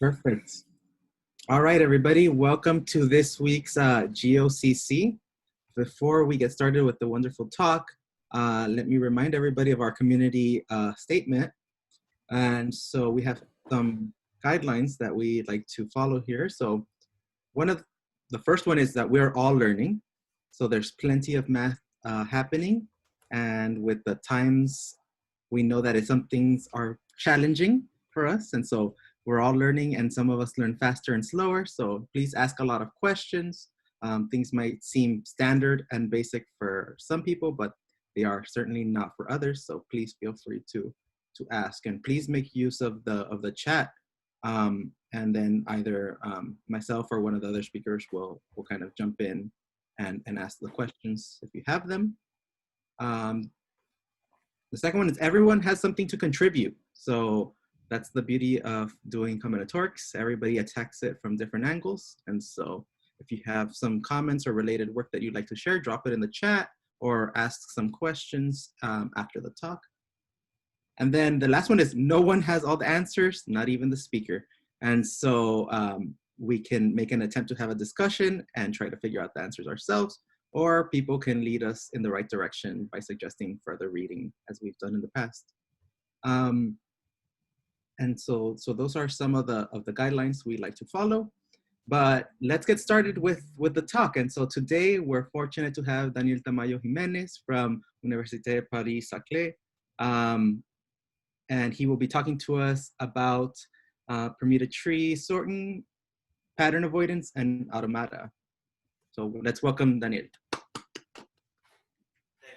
Perfect. All right, everybody. Welcome to this week's GOCC. Before we get started with the wonderful talk, let me remind everybody of our community statement. And so we have some guidelines that we'd like to follow here. So the first one is that we're all learning. So there's plenty of math happening. And with the times, we know that some things are challenging for us. And so we're all learning, and some of us learn faster and slower. So please ask a lot of questions. Things might seem standard and basic for some people, but they are certainly not for others. So please feel free to ask, and please make use of the chat. And then either myself or one of the other speakers will kind of jump in and ask the questions if you have them. The second one is everyone has something to contribute. So that's the beauty of doing combinatorics. Everybody attacks it from different angles. And so if you have some comments or related work that you'd like to share, drop it in the chat or ask some questions after the talk. And then the last one is no one has all the answers, not even the speaker. And so we can make an attempt to have a discussion and try to figure out the answers ourselves, or people can lead us in the right direction by suggesting further reading as we've done in the past. And so those are some of the guidelines we like to follow. But let's get started with the talk. And so today we're fortunate to have Daniel Tamayo Jiménez from Université Paris-Saclay. And he will be talking to us about Permutree sorting, pattern avoidance, and automata. So let's welcome Daniel. Thank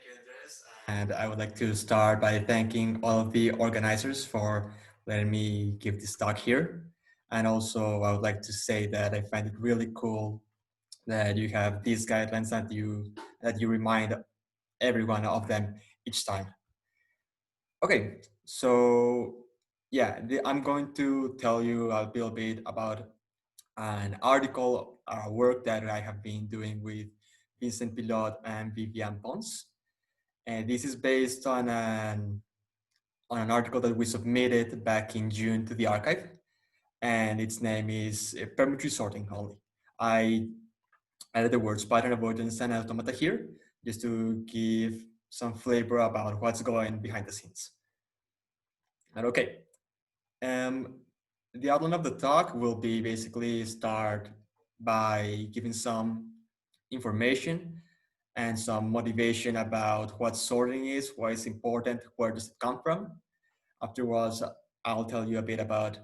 you, Andres. And I would like to start by thanking all of the organizers for letting me give this talk here. And also I would like to say that I find it really cool that you have these guidelines that you remind everyone of them each time. Okay, so yeah, I'm going to tell you a little bit about an article, work that I have been doing with Vincent Pilot and Vivian Pons. And this is based on an article that we submitted back in June to the archive. And its name is Permutree sorting only. I added the words pattern avoidance and automata here, just to give some flavor about what's going behind the scenes. And okay, the outline of the talk will be basically start by giving some information and some motivation about what sorting is, why it's important, where does it come from. Afterwards, I'll tell you a bit about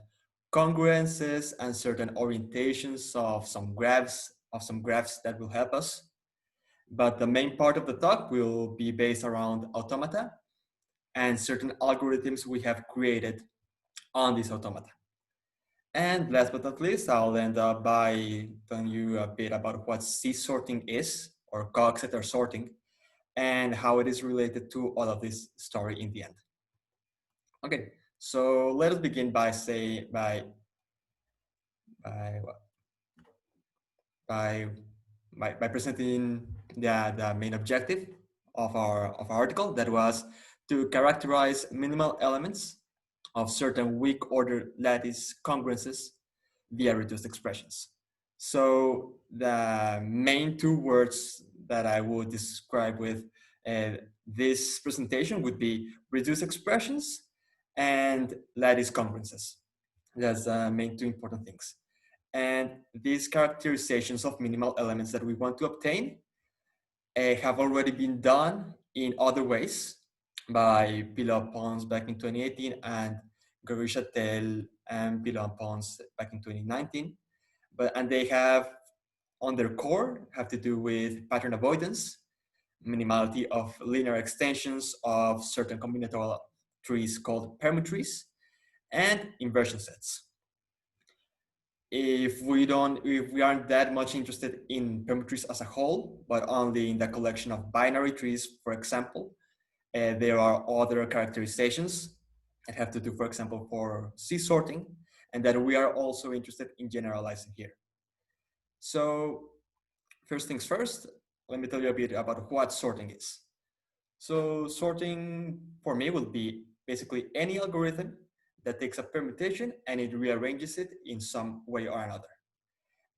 congruences and certain orientations of some graphs that will help us. But the main part of the talk will be based around automata and certain algorithms we have created on this automata. And last but not least, I'll end up by telling you a bit about what C-sorting is, or Coxeter sorting, and how it is related to all of this story in the end. Okay, so let us begin by presenting the main objective of our article, that was to characterize minimal elements of certain weak order lattice congruences via reduced expressions. So the main two words that I would describe with this presentation would be reduced expressions and lattice congruences. That's the main two important things. And these characterizations of minimal elements that we want to obtain have already been done in other ways by Pilot Pons back in 2018 and Garishatel and Pilot Pons back in 2019. And they have, on their core, have to do with pattern avoidance, minimality of linear extensions of certain combinatorial trees called permutrees, and inversion sets. If we aren't that much interested in permutrees as a whole, but only in the collection of binary trees, for example, there are other characterizations that have to do, for example, for C-sorting, and that we are also interested in generalizing here. So first things first, let me tell you a bit about what sorting is. So sorting for me will be basically any algorithm that takes a permutation and it rearranges it in some way or another.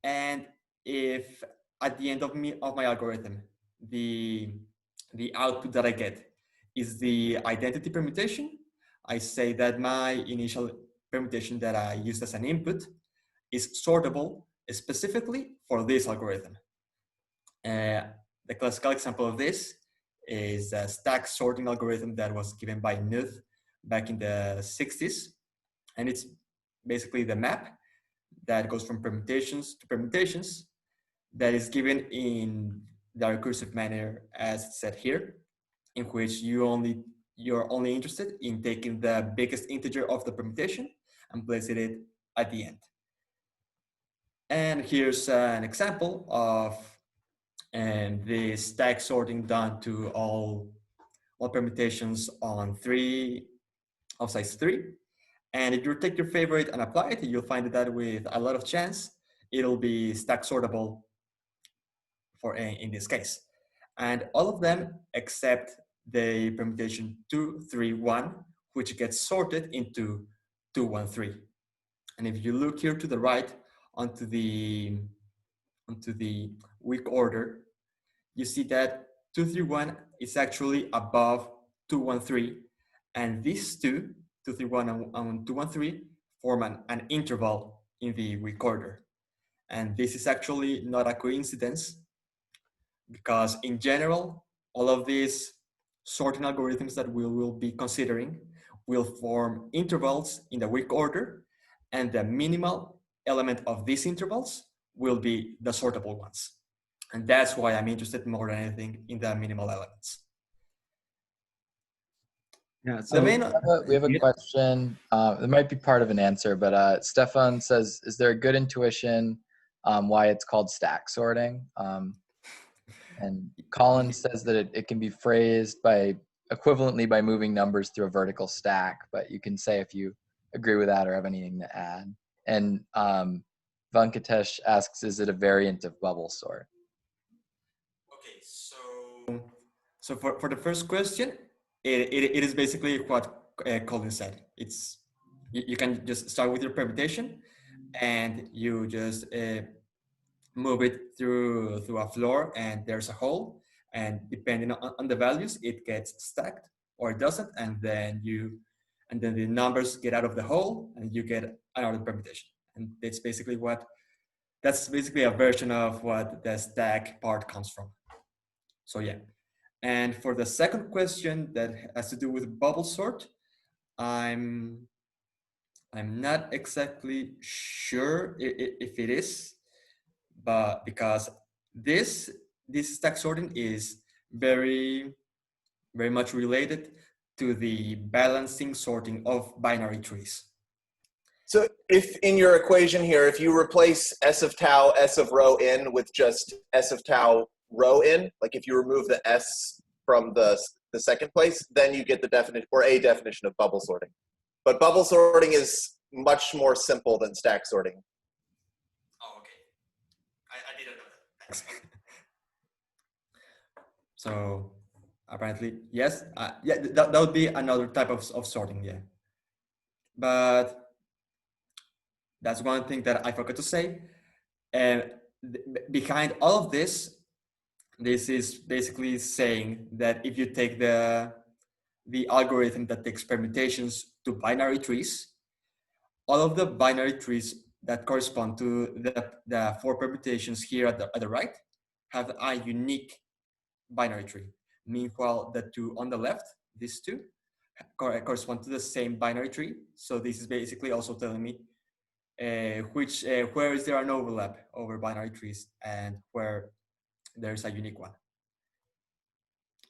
And if at the end of my algorithm, the output that I get is the identity permutation, I say that my initial permutation that I used as an input is sortable specifically for this algorithm. The classical example of this is a stack sorting algorithm that was given by Knuth back in the 60s. And it's basically the map that goes from permutations to permutations that is given in the recursive manner as said here, in which you're only interested in taking the biggest integer of the permutation and placing it at the end. And here's an example of the stack sorting done to all permutations on size 3. And if you take your favorite and apply it, you'll find that with a lot of chance, it'll be stack sortable in this case. And all of them except the permutation 2, 3, 1, which gets sorted into 2, 1, 3. And if you look here to the right onto the weak order, you see that 2, 3, 1 is actually above 2, 1, 3. And these two, 2, 3, 1 and 2, 1, 3, form an interval in the weak order. And this is actually not a coincidence, because in general, all of these sorting algorithms that we will be considering will form intervals in the weak order, and the minimal element of these intervals will be the sortable ones. And that's why I'm interested more than anything in the minimal elements. Yeah, so we have a question. It might be part of an answer, but Stefan says, is there a good intuition why it's called stack sorting? And Colin says that it can be phrased equivalently by moving numbers through a vertical stack, but you can say if you agree with that or have anything to add. And Venkatesh asks, is it a variant of bubble sort? Okay, so for the first question, it is basically what Colin said. It's you can just start with your permutation, and you just move it through a floor, and there's a hole, and depending on the values, it gets stacked or it doesn't, and then the numbers get out of the hole, and you get another permutation. And that's basically a version of what the stack part comes from. So yeah. And for the second question that has to do with bubble sort, I'm not exactly sure if it is, but because this stack sorting is very much related to the balancing sorting of binary trees. So if in your equation here, if you replace S of tau, S of rho in with just S of tau rho in, like if you remove the S from the second place, then you get the definition or a definition of bubble sorting. But bubble sorting is much more simple than stack sorting. Oh, okay. I didn't know that. Thanks. So apparently, yes. Yeah, that would be another type of sorting, yeah. But that's one thing that I forgot to say. And behind all of this is basically saying that if you take the algorithm that takes permutations to binary trees, all of the binary trees that correspond to the 4 permutations here at the right have a unique binary tree. Meanwhile, the 2 on the left, these 2, correspond to the same binary tree. So this is basically also telling me where is there an overlap over binary trees and where there's a unique one.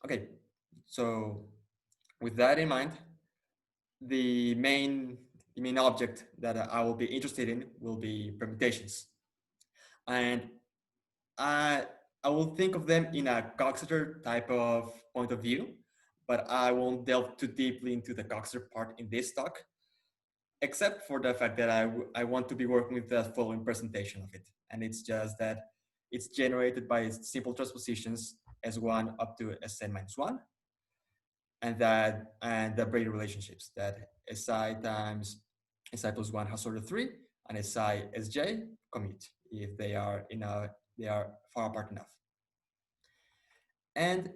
Okay, so with that in mind, the main object that I will be interested in will be permutations. And I will think of them in a Coxeter type of point of view, but I won't delve too deeply into the Coxeter part in this talk, except for the fact that I want to be working with the following presentation of it. And it's just that it's generated by simple transpositions S1 up to Sn-1. and the Brady relationships that SI times SI plus 1 has order 3 and SI SJ commute if they are far apart enough. And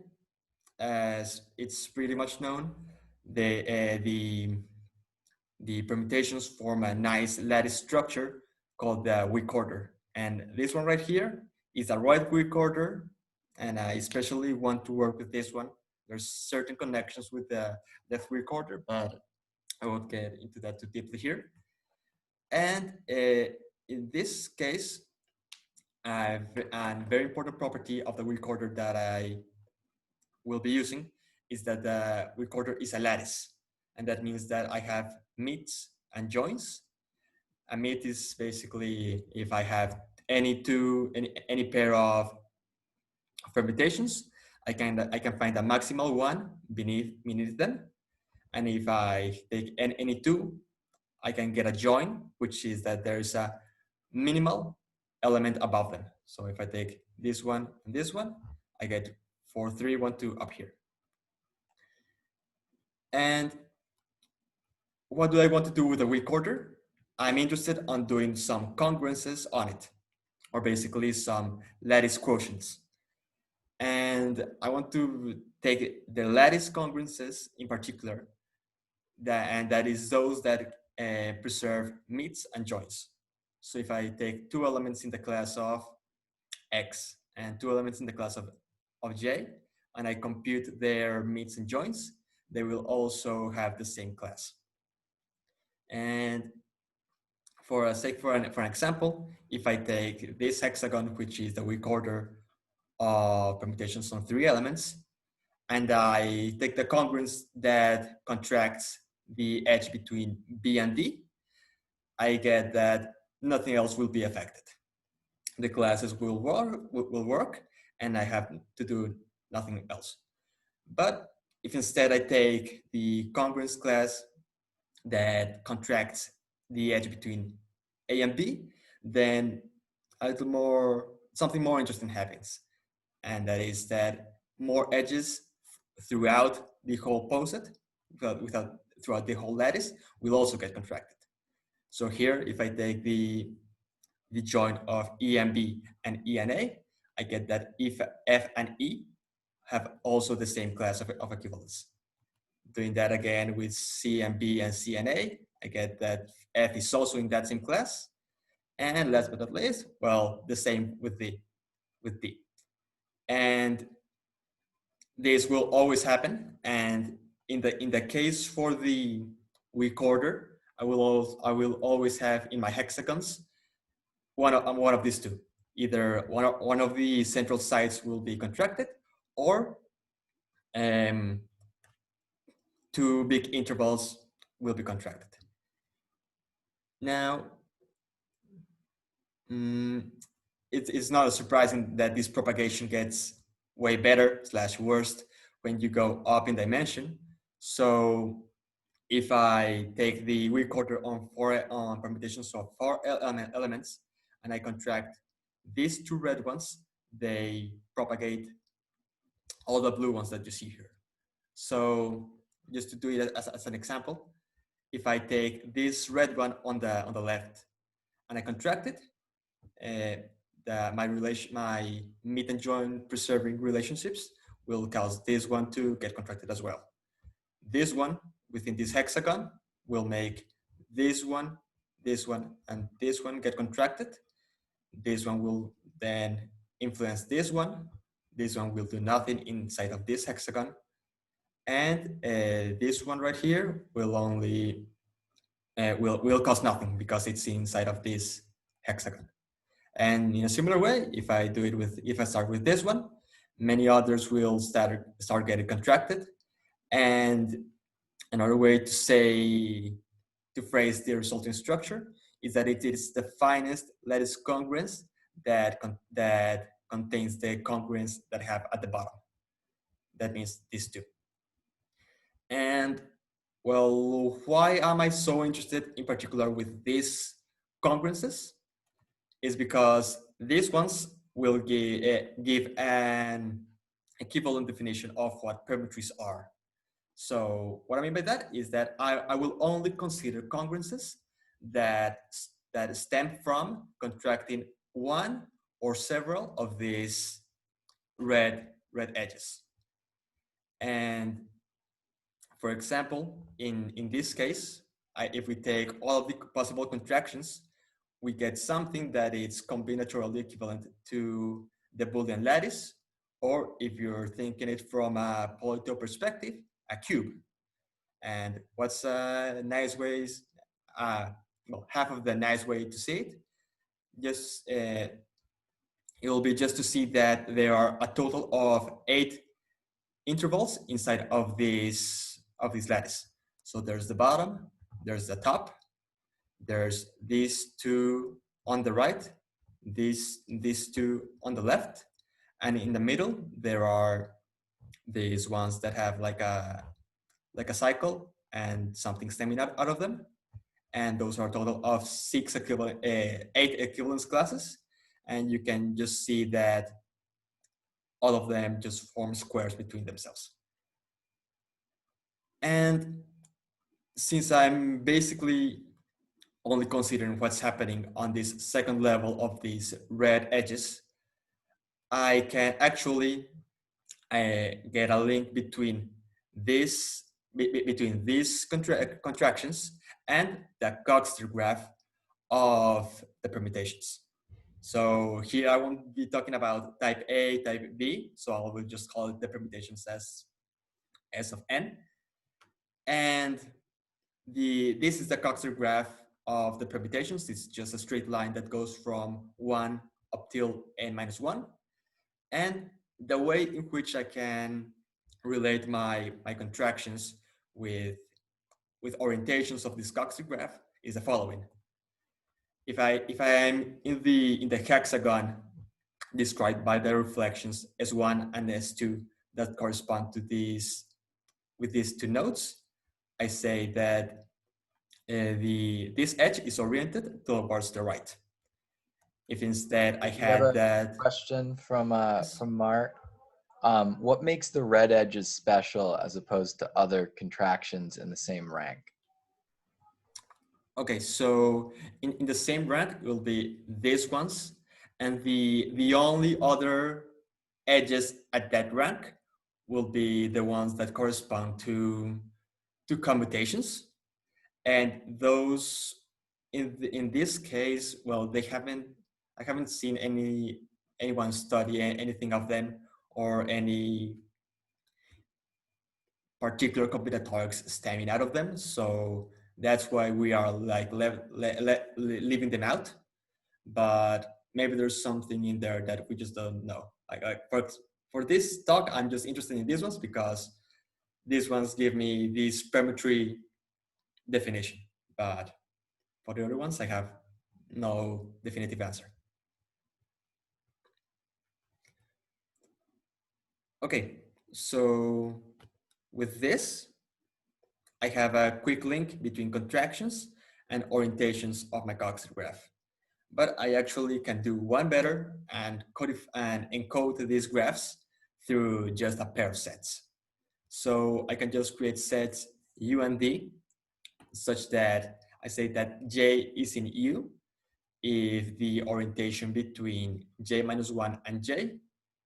as it's pretty much known, the permutations form a nice lattice structure called the weak order. And this one right here is a right weak order, and I especially want to work with this one. There's certain connections with the left weak order, but I won't get into that too deeply here. And in this case, a very important property of the weak order that I will be using is that the weak order is a lattice. And that means that I have meets and joins. A meet is basically if I have any pair of permutations, I can find a maximal one beneath them. And if I take any two, I can get a join, which is that there's a minimal element above them. So if I take this one and this one, I get 4, 3, 1, 2 up here. And what do I want to do with a weak order? I'm interested on doing some congruences on it, or basically some lattice quotients. And I want to take the lattice congruences in particular, that is those that preserve meets and joins. So if I take two elements in the class of X and two elements in the class of J, and I compute their meets and joins, they will also have the same class. And for an example, if I take this hexagon, which is the weak order of permutations on 3 elements, and I take the congruence that contracts the edge between B and D, I get that nothing else will be affected. The classes will work, and I have to do nothing else. But if instead I take the congruence class that contracts the edge between A and B, then something more interesting happens. And that is that more edges throughout the whole poset, throughout the whole lattice, will also get contracted. So here, if I take the join of E and B and E and A, I get that if F and E have also the same class of equivalence. Doing that again with C and B and C and A, I get that F is also in that same class. And last but not least, well, the same with D. And this will always happen. And in the case for the weak order, I will always have in my hexagons one of these two. Either one of the central sides will be contracted, or 2 big intervals will be contracted. Now, it's not surprising that this propagation gets way better / worst when you go up in dimension. So if I take the weak order on permutations of 4 elements, and I contract these 2 red ones, they propagate all the blue ones that you see here. So just to do it as an example, if I take this red one on the left and I contract it, my meet and join preserving relationships will cause this one to get contracted as well. This one within this hexagon will make this one, and this one get contracted. This one will then influence this one. This one will do nothing inside of this hexagon. And this one right here will only will cause nothing because it's inside of this hexagon. And in a similar way, if I start with this one, many others will start getting contracted. And another way to phrase the resulting structure is that it is the finest lattice congruence that contains the congruence that I have at the bottom. That means these two. And well, why am I so interested in particular with these congruences? Is because these ones will give an equivalent definition of what permutrees are. So what I mean by that is that I will only consider congruences that stem from contracting one or several of these red edges. And for example, in this case, if we take all of the possible contractions, we get something that is combinatorially equivalent to the Boolean lattice, or if you're thinking it from a polytope perspective, a cube. And what's a nice ways, well, half of the nice way to see it, just it will be just to see that there are a total of 8 intervals inside of this lattice. So there's the bottom, there's the top, there's these two on the right, these two on the left, and in the middle there are these ones that have like a cycle and something stemming out of them, and those are a total of 8 equivalence classes, and you can just see that all of them just form squares between themselves. And since I'm basically only considering what's happening on this second level of these red edges, I can actually get a link between these contractions and the Coxeter graph of the permutations. So here I won't be talking about type A, type B, so I will just call it the permutations as S of n. And this is the Coxeter graph of the permutations. It's just a straight line that goes from 1 up till n-1. And the way in which I can relate my contractions with orientations of this Coxeter graph is the following. If I am in the hexagon described by the reflections S1 and S2 that correspond to these with these two nodes, I say that this edge is oriented towards the right. If instead I had that question from Mark, what makes the red edges special as opposed to other contractions in the same rank? Okay, so in the same rank will be these ones, and the only other edges at that rank will be the ones that correspond to commutations, and those in this case, well, I haven't seen anyone study anything of them or any particular combinatorics stemming out of them, so that's why we are like leaving them out. But maybe there's something in there that we just don't know. Like for this talk, I'm just interested in these ones because these ones give me this Permutree definition. But for the other ones, I have no definitive answer. Okay, so with this, I have a quick link between contractions and orientations of my Coxeter graph. But I actually can do one better and encode these graphs through just a pair of sets. So I can just create sets U and D such that I say that J is in U if the orientation between J-1 and J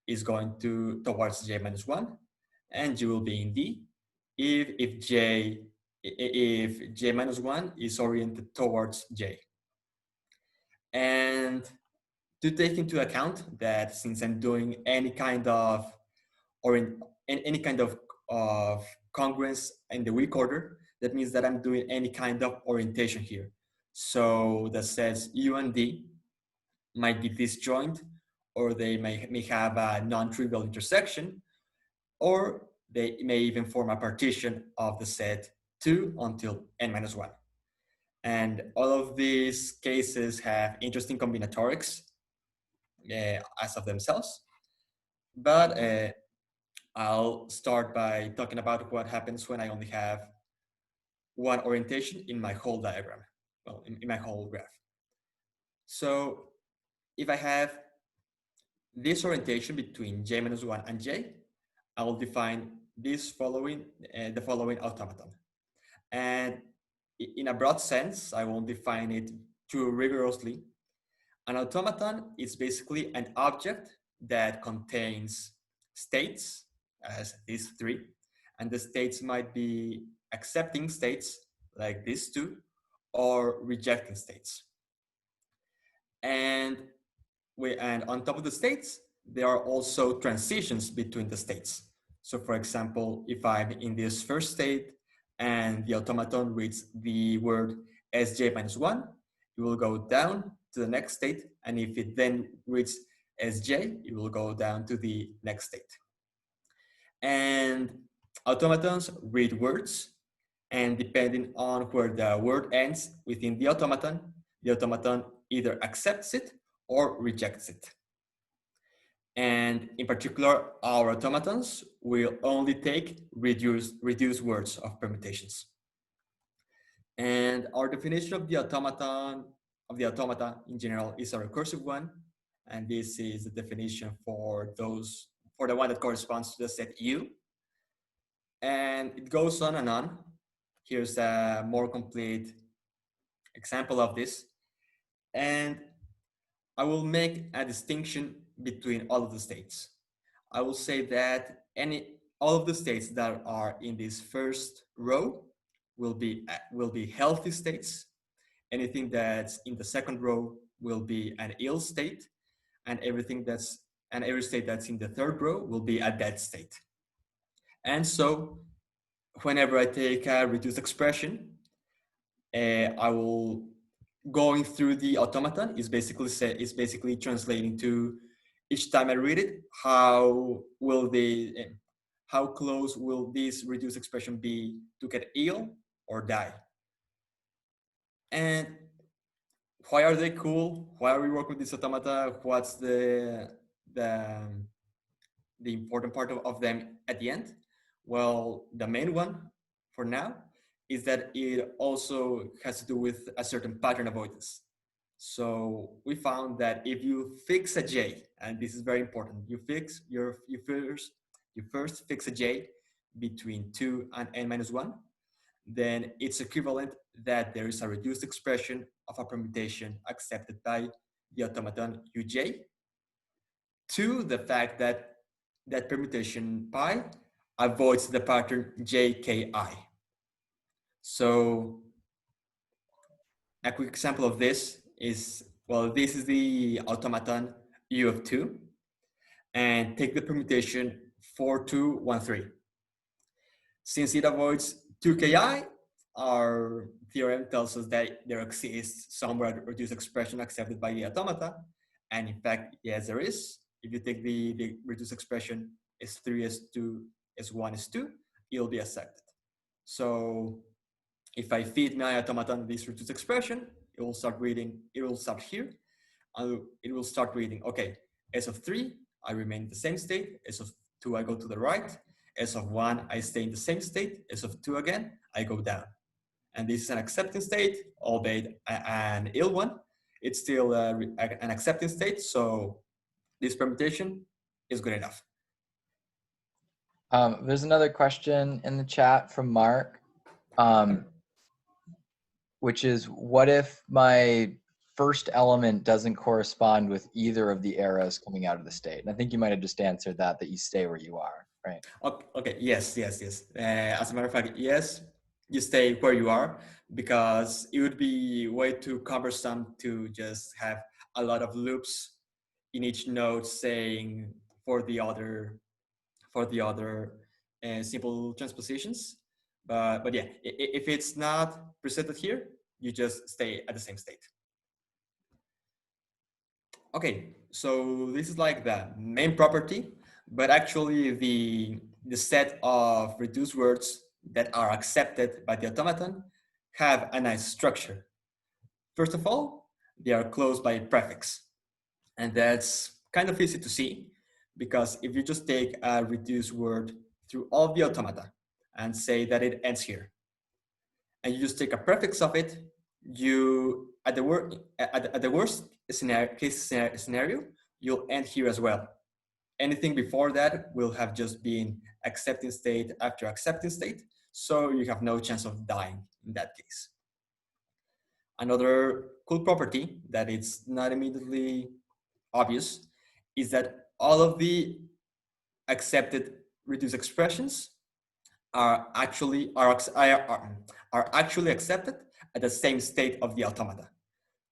is going towards J-1, and G will be in D if J-1 is oriented towards J. And to take into account that since I'm doing any kind of congruence in the weak order, that means that I'm doing any kind of orientation here. So the sets U and D might be disjoint, or they may have a non-trivial intersection, or they may even form a partition of the set 2 until n-1. And all of these cases have interesting combinatorics as of themselves. But I'll start by talking about what happens when I only have one orientation in my whole diagram, well, in my whole graph. So if I have this orientation between J-1 and J, I will define the following automaton. And in a broad sense, I won't define it too rigorously. An automaton is basically an object that contains states, as these three, and the states might be accepting states, like these two, or rejecting states. And on top of the states, there are also transitions between the states. So for example, if I'm in this first state and the automaton reads the word sj minus 1, it will go down to the next state. And if it then reads sj, it will go down to the next state. And automatons read words, and depending on where the word ends within the automaton either accepts it or rejects it. And in particular, our automatons will only take reduced words of permutations. And our definition of the automata in general is a recursive one. And this is the definition for the one that corresponds to the set U. And it goes on and on. Here's a more complete example of this. And I will make a distinction between all of the states. I will say that all of the states that are in this first row will be healthy states. Anything that's in the second row will be an ill state, and every state that's in the third row will be a dead state. And so whenever I take a reduced expression, I will going through the automaton is basically translating to each time I read it, how close will this reduced expression be to get ill or die? And why are they cool? Why are we working with this automata? What's the important part of them at the end? Well, the main one for now is that it also has to do with a certain pattern avoidance. So we found that if you fix a j, and this is very important, you first fix a j between 2 and n minus 1, then it's equivalent that there is a reduced expression of a permutation accepted by the automaton uj, to the fact that that permutation pi avoids the pattern jki. So a quick example of this is, well, this is the automaton u of 2, and take the permutation 4213. Since it avoids 2ki, our theorem tells us that there exists somewhere reduced expression accepted by the automata, and in fact, yes, there is. If you take the reduced expression S3, S2, S1, S2, it'll be accepted. So if I feed my automaton this reduced expression, it will start reading, it will start here, and it will start reading, okay, S of 3, I remain in the same state, S of 2, I go to the right, S of 1, I stay in the same state, S of 2 again, I go down. And this is an accepting state, albeit an ill one. It's still an accepting state, so this permutation is good enough. There's another question in the chat from Mark, which is, what if my first element doesn't correspond with either of the arrows coming out of the state? And I think you might have just answered that you stay where you are, right? Okay, yes. As a matter of fact, yes, you stay where you are, because it would be way too cumbersome to just have a lot of loops in each node saying for the other simple transpositions. But yeah, if it's not presented here, you just stay at the same state. Okay, so this is like the main property, but actually the set of reduced words that are accepted by the automaton have a nice structure. First of all, they are closed by a prefix, and that's kind of easy to see, because if you just take a reduced word through all the automata and say that it ends here, and you just take a prefix of it, you at the worst case scenario, you'll end here as well, anything before that will have just been accepting state after accepting state. So you have no chance of dying in that case. Another cool property that it's not immediately obvious is that all of the accepted reduced expressions are actually accepted at the same state of the automata.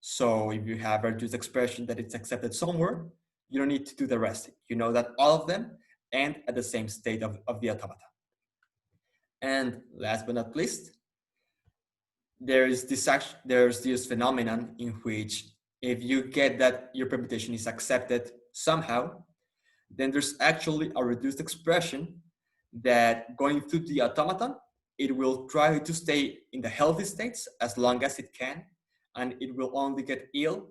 So if you have a reduced expression that it's accepted somewhere, you don't need to do the rest. You know that all of them end at the same state of the automata. And last but not least, there's this phenomenon in which if you get that your permutation is accepted somehow, then there's actually a reduced expression that going through the automaton, it will try to stay in the healthy states as long as it can, and it will only get ill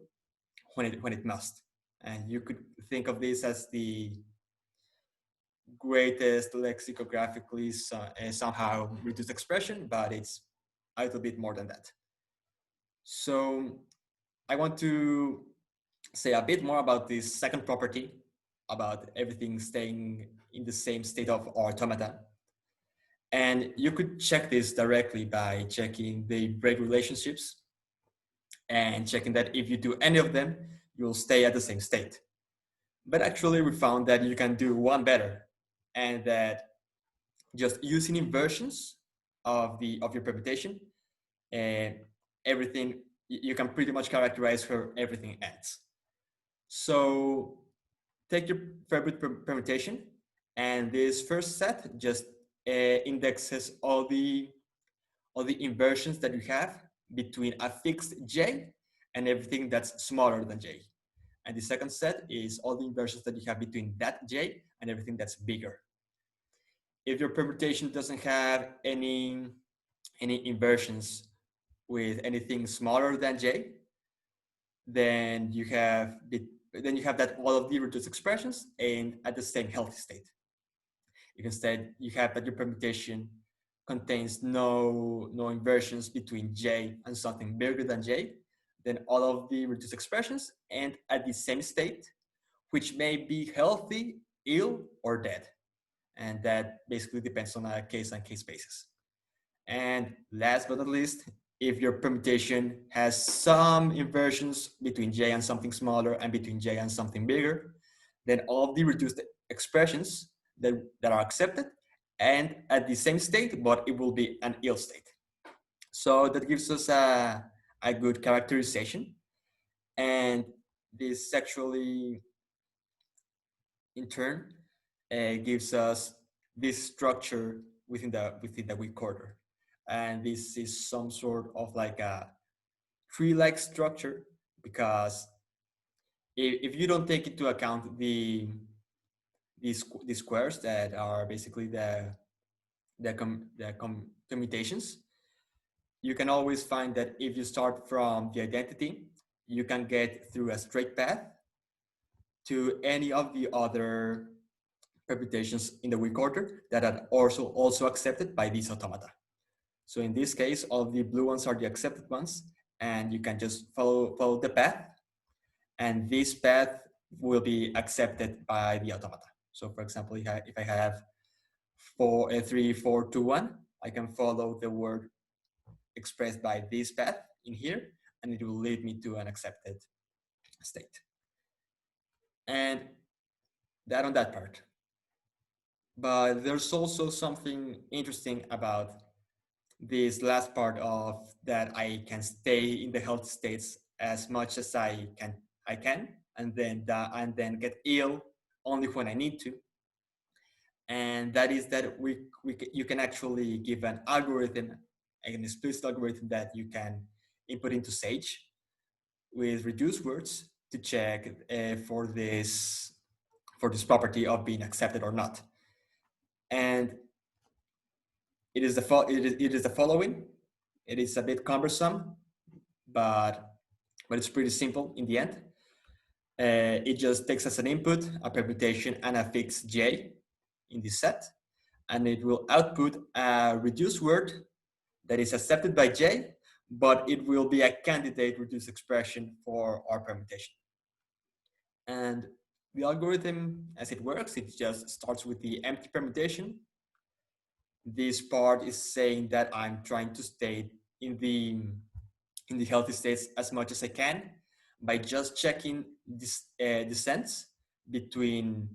when it must. And you could think of this as the greatest lexicographically somehow reduced expression, but it's a little bit more than that. So I want to say a bit more about this second property, about everything staying in the same state of automata. And you could check this directly by checking the break relationships and checking that if you do any of them, you'll stay at the same state. But actually we found that you can do one better, and that just using inversions of your permutation, and everything, you can pretty much characterize where everything ends. So take your favorite permutation, and this first set just indexes all the inversions that you have between a fixed j and everything that's smaller than j. And the second set is all the inversions that you have between that j and everything that's bigger. If your permutation doesn't have any inversions with anything smaller than j, then you have that all of the reduced expressions and at the same healthy state. If instead you have that your permutation contains no inversions between j and something bigger than j, then all of the reduced expressions end at the same state, which may be healthy, ill, or dead. And that basically depends on a case-on-case basis. And last but not least, if your permutation has some inversions between j and something smaller and between j and something bigger, then all of the reduced expressions that are accepted and at the same state, but it will be an ill state. So that gives us a good characterization. And this actually, in turn, gives us this structure within the weak order. And this is some sort of like a tree-like structure, because if you don't take into account these squares that are basically the commutations, you can always find that if you start from the identity, you can get through a straight path to any of the other permutations in the weak order that are also accepted by these automata. So in this case, all the blue ones are the accepted ones, and you can just follow the path, and this path will be accepted by the automata. So for example, if I have 3, 4, 2, 1, I can follow the word expressed by this path in here, and it will lead me to an accepted state. And that on that part. But there's also something interesting about this last part of that I can stay in the health states as much as I can, and then get ill only when I need to. And that is that you can actually give an algorithm, an explicit algorithm that you can input into Sage with reduced words to check for this property of being accepted or not. And it is the following. It is a bit cumbersome, but it's pretty simple in the end. It just takes as an input a permutation and a fixed j in this set, and it will output a reduced word that is accepted by j, but it will be a candidate reduced expression for our permutation. And the algorithm, as it works, it just starts with the empty permutation. This part is saying that I'm trying to stay in the healthy states as much as I can by just checking this descents between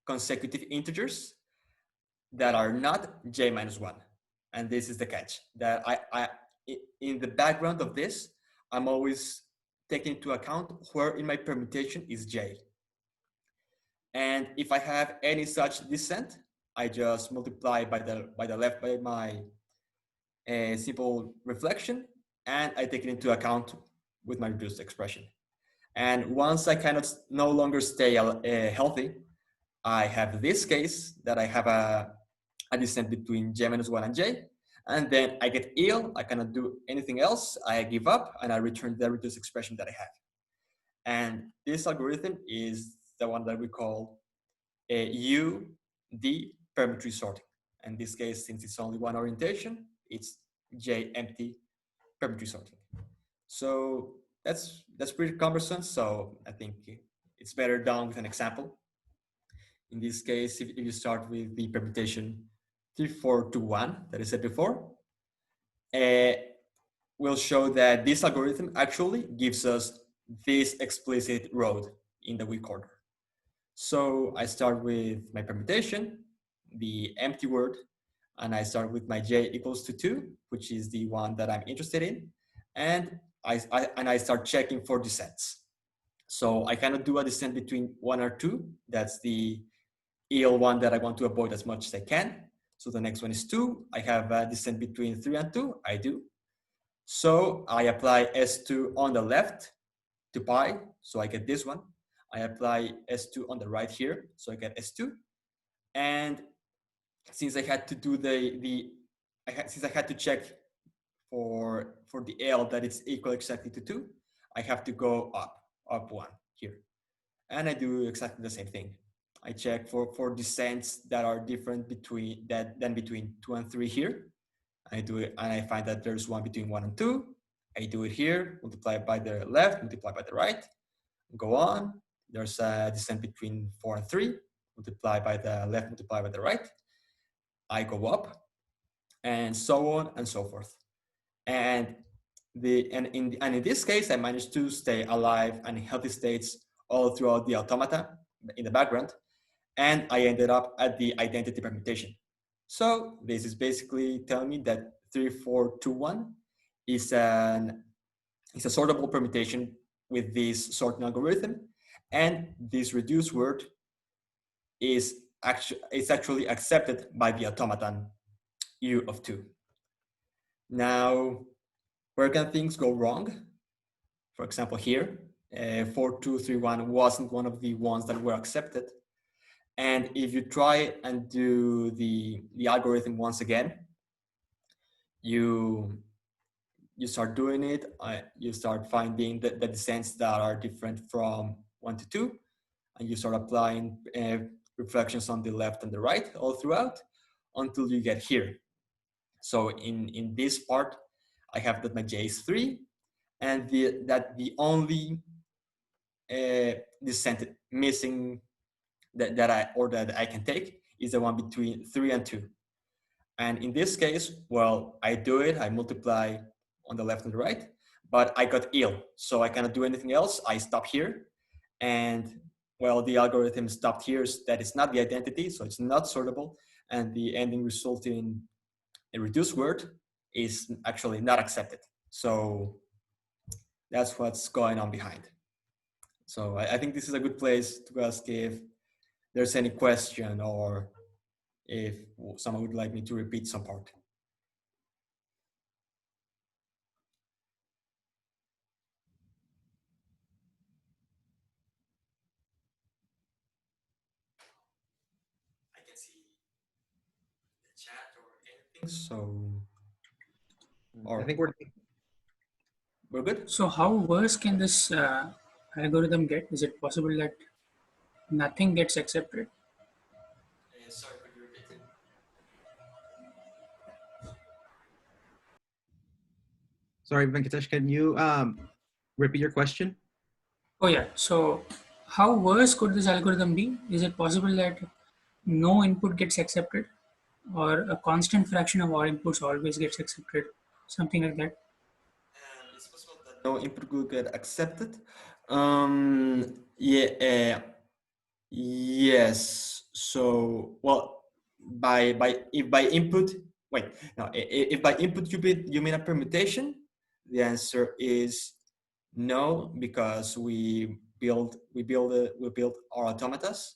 consecutive integers that are not j minus 1. And this is the catch, that in the background of this, I'm always taking into account where in my permutation is j. And if I have any such descent, I just multiply by the left by my simple reflection, and I take it into account with my reduced expression. And once I cannot no longer stay healthy, I have this case that I have a descent between j minus 1 and j, and then I get ill, I cannot do anything else, I give up, and I return the reduced expression that I have. And this algorithm is the one that we call UD Permutree sorting. In this case, since it's only one orientation, it's J empty Permutree sorting. So that's pretty cumbersome. So I think it's better done with an example. In this case, if you start with the permutation 3421 that I said before, we'll show that this algorithm actually gives us this explicit road in the weak order. So I start with my permutation, the empty word, and I start with my j equals to 2, which is the one that I'm interested in, and I start checking for descents. So I cannot do a descent between 1 or 2. That's the ill one that I want to avoid as much as I can. So the next one is 2. I have a descent between 3 and 2. I do. So I apply S2 on the left to pi, so I get this one. I apply S2 on the right here, so I get S2. And since I had to do since I had to check for the L that it's equal exactly to 2, I have to go up 1 here. And I do exactly the same thing. I check for descents that are different than between 2 and 3 here. I do it, and I find that there's one between 1 and 2. I do it here, multiply by the left, multiply by the right, go on. There's a descent between 4 and 3, multiply by the left, multiply by the right. I go up, and so on and so forth. And in this case, I managed to stay alive and in healthy states all throughout the automata in the background, and I ended up at the identity permutation. So this is basically telling me that 3421 is a sortable permutation with this sorting algorithm, and this reduced word is actually accepted by the automaton U of 2. Now, where can things go wrong? For example, here, 4231 wasn't one of the ones that were accepted. And if you try and do the algorithm once again, you start doing it, you start finding the descents that are different from 1 to 2, and you start applying reflections on the left and the right all throughout until you get here. So in this part, I have that my j is 3, and the only descent missing that I can take is the one between 3 and 2. And in this case, well, I do it, I multiply on the left and the right, but I got ill, so I cannot do anything else. I stop here, and well, the algorithm stopped here. That is not the identity, so it's not sortable, and the ending result in a reduced word is actually not accepted. So that's what's going on behind. So I think this is a good place to ask if there's any question or if someone would like me to repeat some part. I can see the chat or anything. So, I think we're good. So how worse can this algorithm get? Is it possible that nothing gets accepted? Sorry, could you repeat? Sorry, Venkatesh, can you repeat your question? Oh yeah. So How worse could this algorithm be? Is it possible that no input gets accepted, or a constant fraction of all inputs always gets accepted? Something like that. It's possible that no input will get accepted. Yeah, yes. So, well, if by input, wait, no, if by input you mean a permutation, the answer is no, because we build our automatas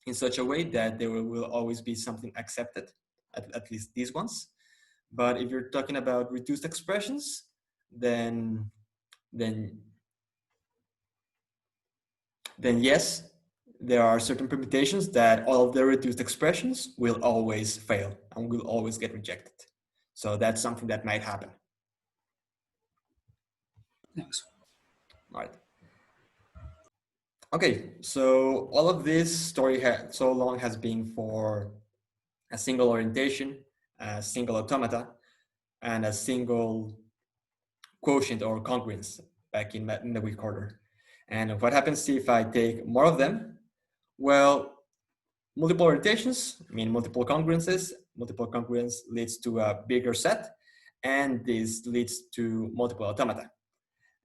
in such a way that there will always be something accepted, at least these ones. But if you're talking about reduced expressions, then then then yes, there are certain permutations that all of the reduced expressions will always fail and will always get rejected. So that's something that might happen. Thanks. All right. Okay, so all of this story so long has been for a single orientation, a single automata, and a single quotient or congruence back in the weak order. And what happens if I take more of them? Well, multiple orientations mean multiple congruences. Multiple congruence leads to a bigger set, and this leads to multiple automata.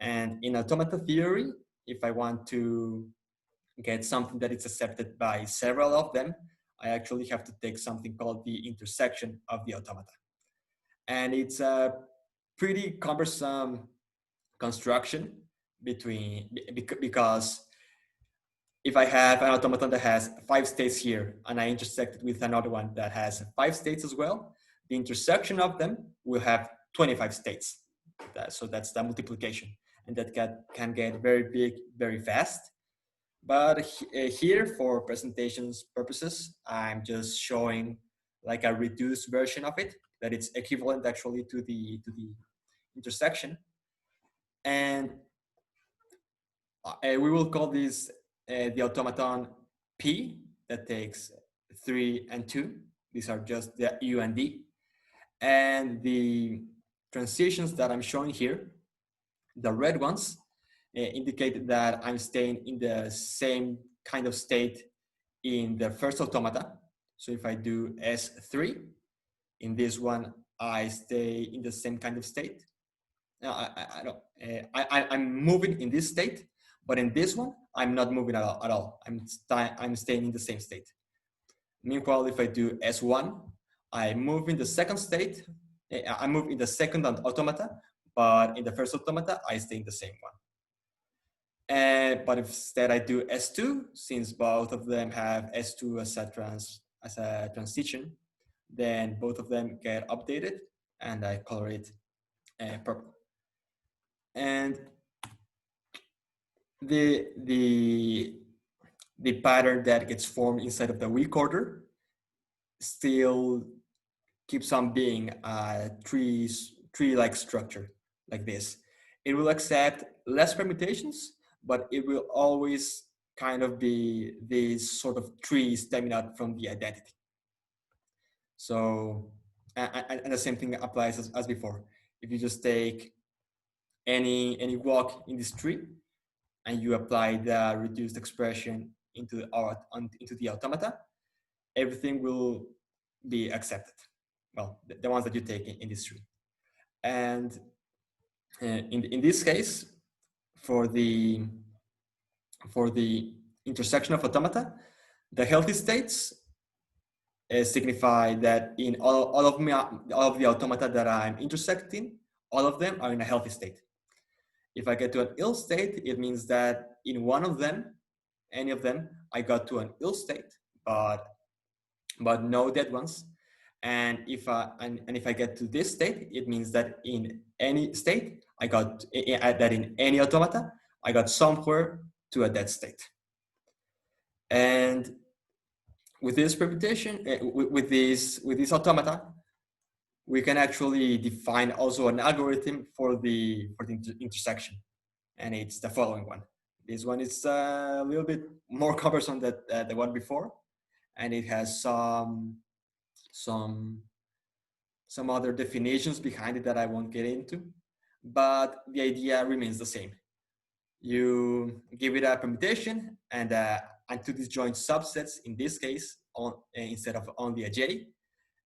And in automata theory, if I want to get something that is accepted by several of them, I actually have to take something called the intersection of the automata. And it's a pretty cumbersome construction because if I have an automaton that has 5 states here and I intersect it with another one that has 5 states as well, the intersection of them will have 25 states. So that's the multiplication, and that can get very big very fast. But here, for presentations purposes, I'm just showing like a reduced version of it, that it's equivalent actually to the intersection. And we will call this the automaton P, that takes 3 and 2. These are just the U and D. And the transitions that I'm showing here, the red ones, indicate that I'm staying in the same kind of state in the first automata. So if I do S3, in this one, I stay in the same kind of state. Now, I'm moving in this state, but in this one, I'm not moving at all. I'm staying in the same state. Meanwhile, if I do S1, I move in the second state. I move in the second automata, but in the first automata, I stay in the same one. But if instead I do S2, since both of them have S2 as a transition, then both of them get updated, and I color it purple. And the pattern that gets formed inside of the weak order still keeps on being a tree-like structure like this. It will accept less permutations, but it will always kind of be this sort of tree stemming out from the identity. So, and the same thing applies as before. If you just take any walk in this tree and you apply the reduced expression into the automata, everything will be accepted. Well, the ones that you take in this tree. And in this case, for the intersection of automata, the healthy states signify that in all of the automata that I'm intersecting, all of them are in a healthy state. If I get to an ill state, it means that in one of them, any of them, I got to an ill state, but no dead ones. And if I get to this state, it means that in any state, I got that in any automata, I got somewhere to a dead state. And with this permutation, with this automata, we can actually define also an algorithm for the intersection, and it's the following one. This one is a little bit more cumbersome than the one before, and it has some other definitions behind it that I won't get into, but the idea remains the same. You give it a permutation and two disjoint subsets, in this case, instead of only a J.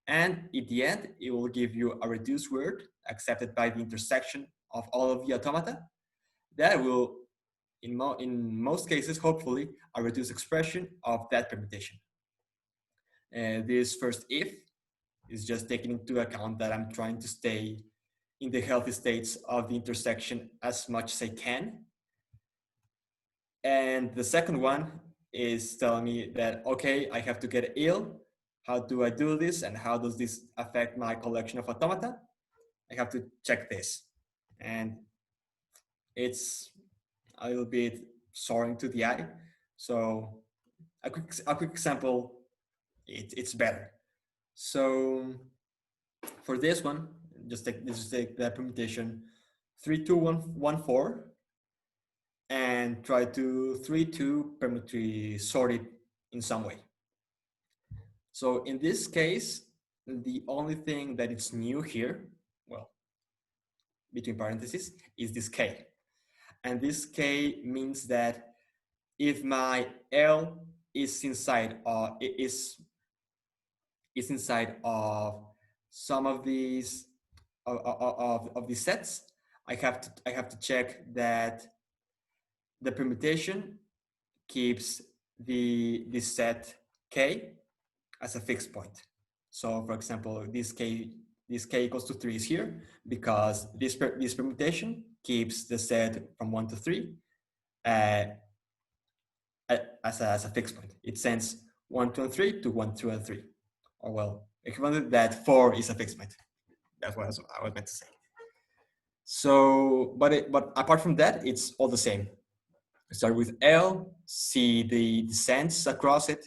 And at the end, it will give you a reduced word accepted by the intersection of all of the automata. That will, in most cases, hopefully, a reduced expression of that permutation. This first if is just taking into account that I'm trying to stay in the healthy states of the intersection as much as I can. And the second one is telling me that, okay, I have to get ill. How do I do this? And how does this affect my collection of automata? I have to check this. And it's a little bit soaring to the eye. So a quick example, it's better. So for this one, just take the permutation 3-2-1-4 and try to 3-2 Permutree sort it in some way. So in this case, the only thing that is new here, well, between parentheses, is this K. And this K means that if my L is inside some of these of these sets, I have to check that the permutation keeps this set K as a fixed point. So for example, this K equals to 3 is here because this permutation keeps the set from 1 to 3 as a fixed point. It sends 1, 2, and 3 to 1, 2, and 3. Or well, equivalent that 4 is a fixed point. That's what I was meant to say. So, but apart from that, it's all the same. Start with L, see the descents across it.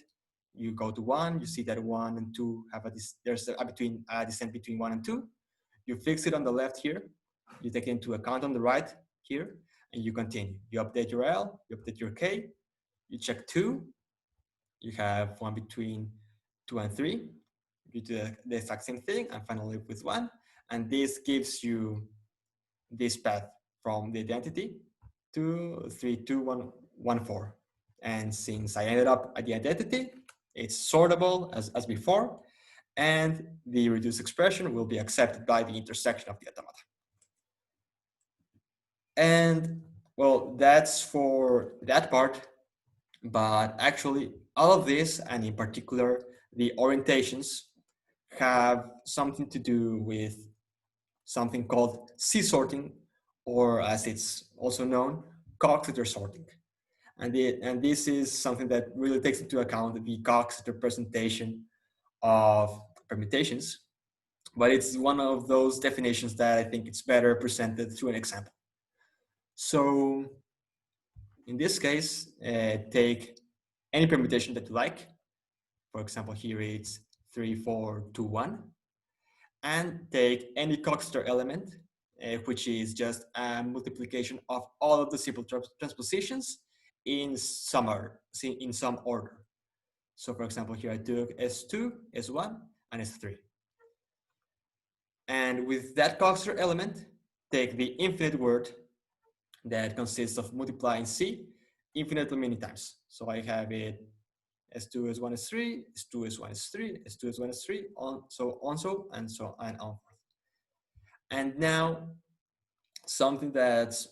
You go to 1, you see that 1 and 2 have there's a descent between 1 and 2. You fix it on the left here. You take it into account on the right here, and you continue. You update your L, you update your K, you check 2. You have 1 between 2 and 3. You do the exact same thing, and finally with 1. And this gives you this path from the identity to 3-2-1-1-4. And since I ended up at the identity, it's sortable as before, and the reduced expression will be accepted by the intersection of the automata. And well, that's for that part, but actually all of this, and in particular the orientations, have something to do with something called C-sorting, or as it's also known, Coxeter sorting. And this is something that really takes into account the Coxeter presentation of permutations, but it's one of those definitions that I think it's better presented through an example. So in this case, take any permutation that you like. For example, here it's 3-4-2-1, and take any Coxeter element, which is just a multiplication of all of the simple transpositions in some order. So for example, here I took S2, S1, and S3. And with that Coxeter element, take the infinite word that consists of multiplying C infinitely many times. So I have it S2, S1, S3, S2, S1, S3, S2, S1, S3, and so on. And now, something that's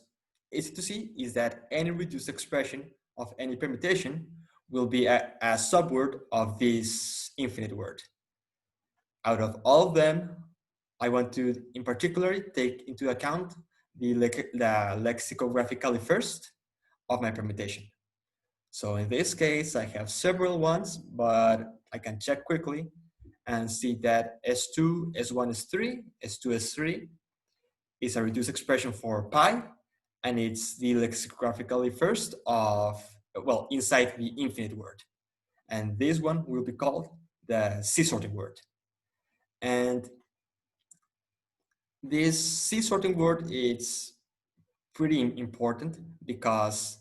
easy to see is that any reduced expression of any permutation will be a subword of this infinite word. Out of all of them, I want to, in particular, take into account the lexicographically first of my permutation. So in this case, I have several ones, but I can check quickly and see that S2, S1, S3, S2, S3 is a reduced expression for pi, and it's the lexicographically first of, well, inside the infinite word. And this one will be called the C-sorting word. And this C-sorting word is pretty important because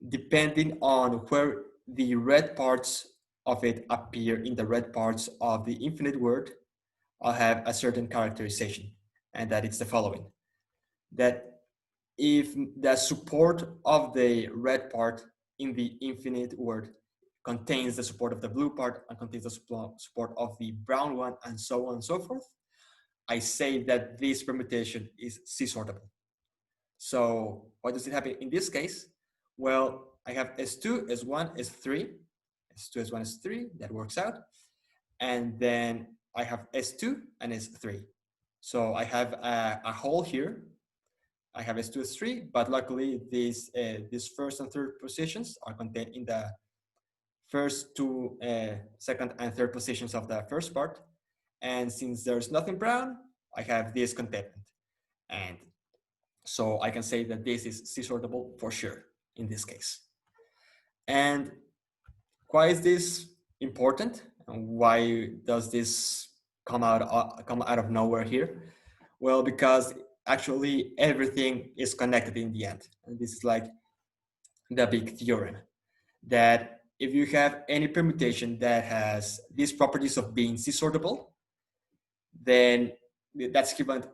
depending on where the red parts of it appear in the red parts of the infinite word, I'll have a certain characterization, and that it's the following. That if the support of the red part in the infinite word contains the support of the blue part and contains the support of the brown one, and so on and so forth, I say that this permutation is C-sortable. So what does it happen in this case? Well, I have S2, S1, S3, S2, S1, S3, that works out. And then I have S2 and S3. So I have a hole here. I have S2, S3, but luckily these first and third positions are contained in the first two, second and third positions of the first part. And since there's nothing brown, I have this containment. And so I can say that this is C-sortable for sure in this case. And why is this important? And why does this come out of nowhere here? Well, because actually everything is connected in the end. And this is like the big theorem, that if you have any permutation that has these properties of being C-sortable, then that's equivalent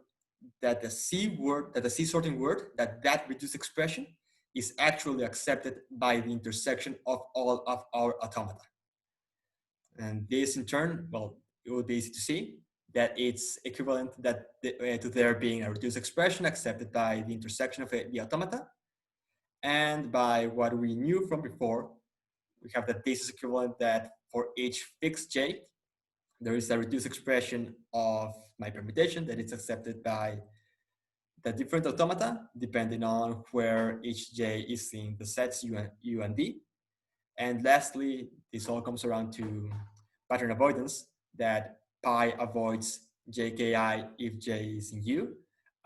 that the C-sorting word, that reduced expression is actually accepted by the intersection of all of our automata. And this in turn, well, it would be easy to see that it's equivalent to there being a reduced expression accepted by the intersection of the automata. And by what we knew from before, we have that this is equivalent that for each fixed j, there is a reduced expression of my permutation that is accepted by the different automata, depending on where each j is in the sets U and D. And lastly, this all comes around to pattern avoidance, that pi avoids jki if j is in U,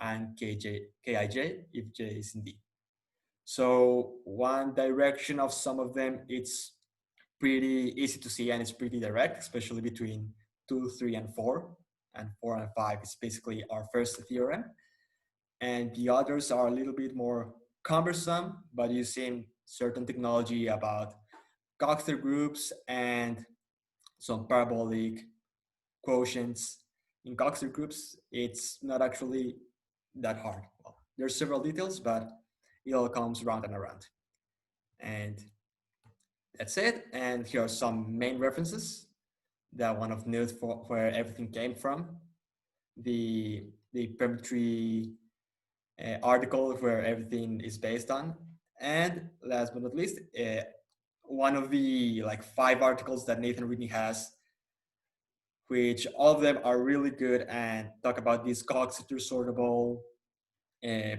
and kij if j is in D. So one direction of some of them, it's pretty easy to see and it's pretty direct, especially between 2, 3, and 4. And 4 and 5 is basically our first theorem. And the others are a little bit more cumbersome, but using certain technology about Coxeter groups and some parabolic quotients. In Coxeter groups, it's not actually that hard. Well, there's several details, but it all comes round and around. And that's it. And here are some main references that one of note for where everything came from. The Permutree article where everything is based on. And last but not least, one of the 5 articles that Nathan Whitney has, which all of them are really good and talk about this Coxeter sortable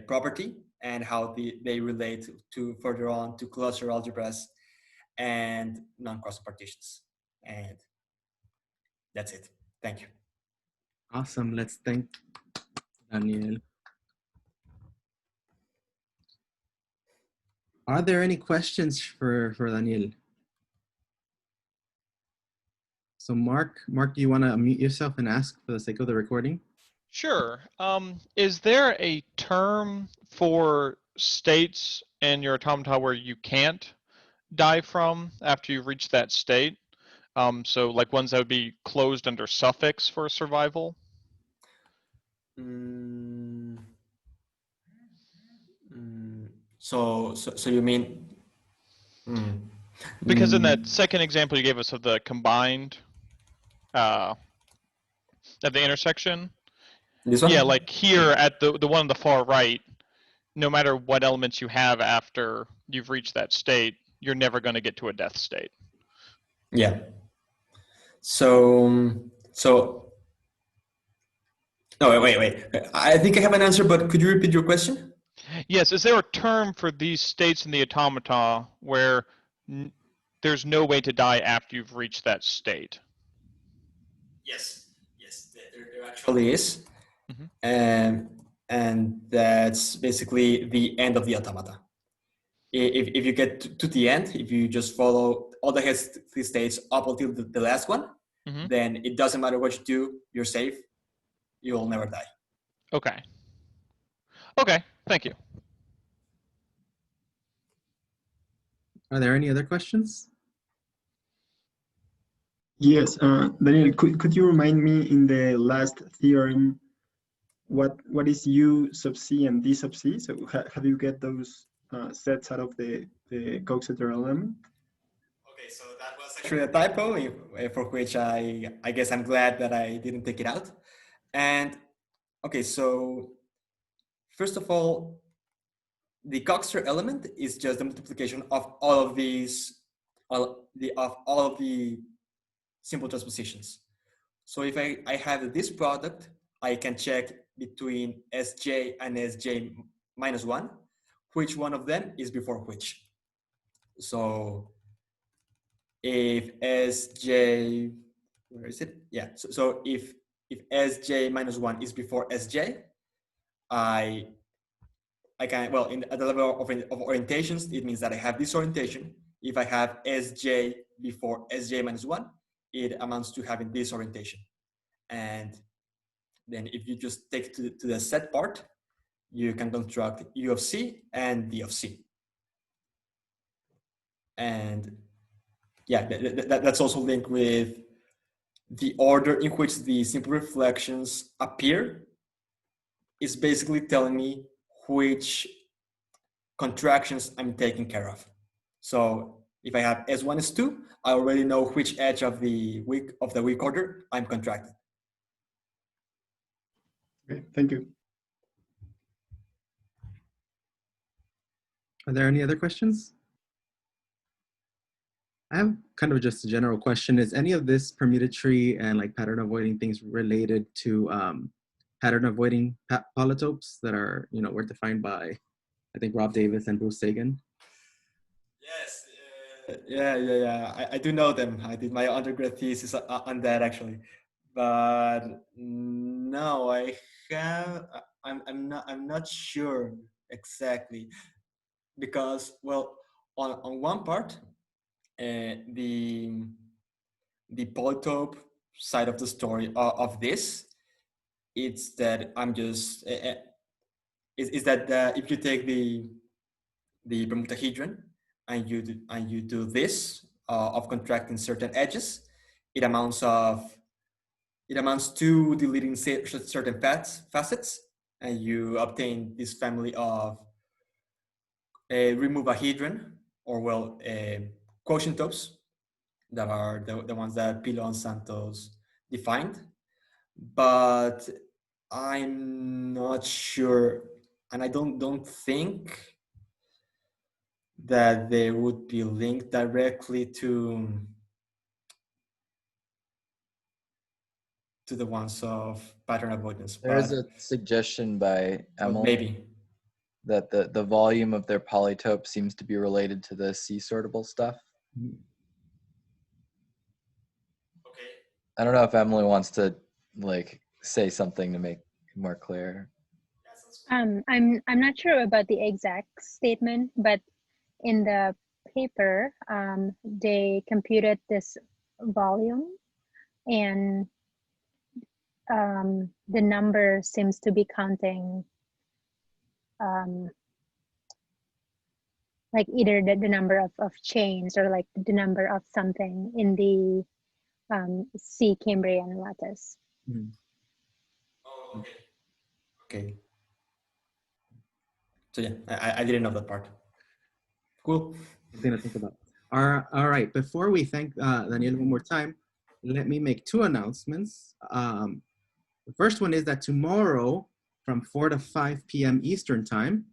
property and how they relate to further on to cluster algebras and non-cross partitions. And that's it. Thank you. Awesome. Let's thank Daniel. Are there any questions for Daniel? So Mark, do you want to unmute yourself and ask for the sake of the recording? Sure. Is there a term for states in your automata where you can't die from after you've reached that state? So like ones that would be closed under suffix for survival? So you mean? Because in that second example you gave us of the combined, at the intersection. This one? Yeah, like here at the one on the far right, no matter what elements you have after you've reached that state, you're never going to get to a death state. Yeah. So no, wait. I think I have an answer, but could you repeat your question? Yes. Is there a term for these states in the automata where there's no way to die after you've reached that state? Yes, there actually is. Mm-hmm. And that's basically the end of the automata. If you get to the end, if you just follow all the states up until the last one, Mm-hmm. then it doesn't matter what you do, you're safe. You'll never die. Okay. Okay, thank you. Are there any other questions? Yes, Daniel, could you remind me in the last theorem what is U sub C and D sub C? So have you get those sets out of the Coxeter element? Okay, so that was actually a typo for which I guess I'm glad that I didn't take it out. And okay, so first of all, the Coxeter element is just the multiplication of all of these, all of the simple transpositions. So if I have this product, I can check between Sj and Sj minus 1, which one of them is before which. So if Sj, where is it? Yeah, so if Sj minus 1 is before Sj, I can, well, at the level of orientations, it means that I have this orientation. If I have Sj before Sj minus 1, it amounts to having this orientation. And then if you just take to the set part, you can construct U of C and D of C. And yeah, that's also linked with the order in which the simple reflections appear is basically telling me which contractions I'm taking care of. So if I have S1, S2, I already know which edge of the weak order I'm contracting. Okay, thank you. Are there any other questions? I have kind of just a general question. Is any of this Permutree and like pattern avoiding things related to pattern avoiding polytopes that are, were defined by, I think, Rob Davis and Bruce Sagan? Yes, yeah. I do know them. I did my undergrad thesis on that actually, but no, I'm not sure exactly, because, well, on one part, the polytope side of the story of this, it's that I'm just is that if you take the permutahedron and you do this of contracting certain edges, it amounts to deleting certain facets, and you obtain this family of removahedron, or well, quotientopes, that are the ones that Pilo and Santos defined. But I'm not sure, and I don't think that they would be linked directly to the ones of pattern avoidance. There's a suggestion by Emily maybe that the volume of their polytope seems to be related to the C-sortable stuff. Okay. I don't know if Emily wants to like say something to make it more clear. I'm not sure about the exact statement, but in the paper, they computed this volume, and the number seems to be counting like either the number of chains or like the number of something in the C Cambrian lattice. Mm-hmm. Oh, okay. Okay. So yeah, I didn't know that part. Cool. Something to think about. All right. Before we thank Daniel one more time, let me make two announcements. The first one is that tomorrow from 4 to 5 p.m. Eastern time,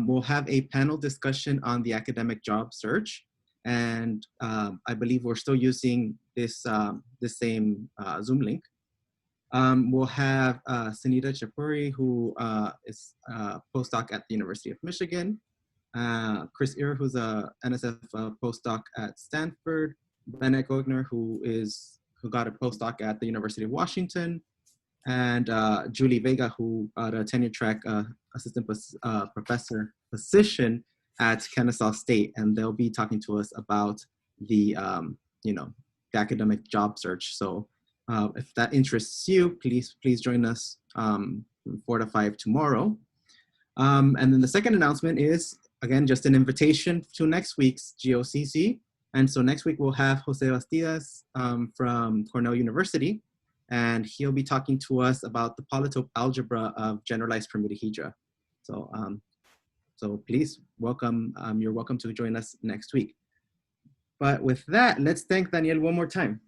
we'll have a panel discussion on the academic job search. And I believe we're still using this, the same Zoom link. We'll have Sunita Chapuri, who is a postdoc at the University of Michigan, Chris Ear, who's a NSF postdoc at Stanford, Bennett Gogner, who got a postdoc at the University of Washington, and Julie Vega, who got a tenure track assistant professor position at Kennesaw State, and they'll be talking to us about the the academic job search. So if that interests you, please join us from 4 to 5 tomorrow. And then the second announcement is, again, just an invitation to next week's GOCC. And so next week we'll have Jose Bastidas from Cornell University. and he'll be talking to us about the polytope algebra of generalized permutahedra. So, so please welcome, you're welcome to join us next week. But with that, let's thank Daniel one more time.